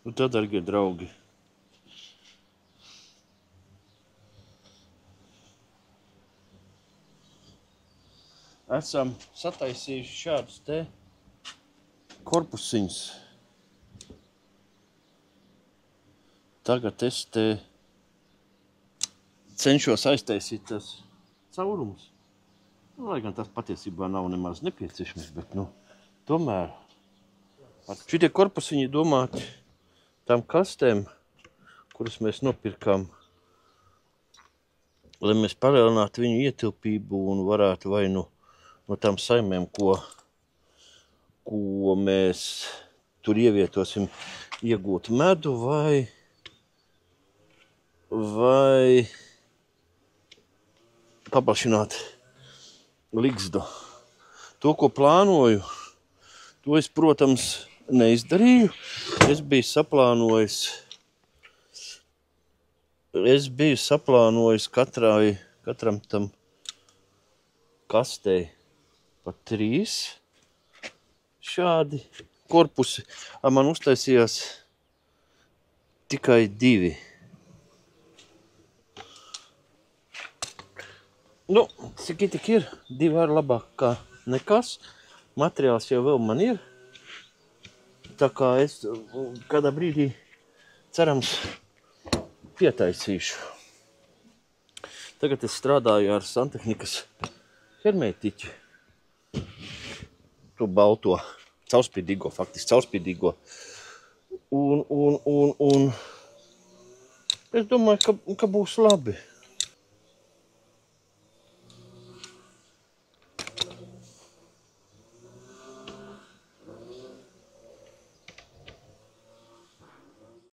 Nu tā, dargie draugi. Esam sataisījuši šādus te korpusiņus. Tagad es te cenšos aiztaisīt tas caurumus. Lai gan tas patiesībā nav nemaz nepieciešams, bet, tomēr. Šitie korpusiņi domāti tām kastēm, kuras mēs nopirkām, lai mēs palielinātu viņu ietilpību un varētu vai no tām saimēm, ko mēs tur ievietosim, iegūt medu vai paplašināt ligzdu. To, ko plānoju, to es, protams, neizdarīju. Es biju saplānojis katram tam kastei pa 3 šādi korpusi. Man uztaisījās tikai 2. Cik tik ir? 2 ar labāk kā nekas. Materiāls jau vēl man ir. Tā kā es kādā brīdī, cerams, pietaisīšu. Tagad es strādāju ar Santehnikas hermētiķi. To balto, caurspīdīgo, faktiski caurspīdīgo. Un es domāju, ka būs labi.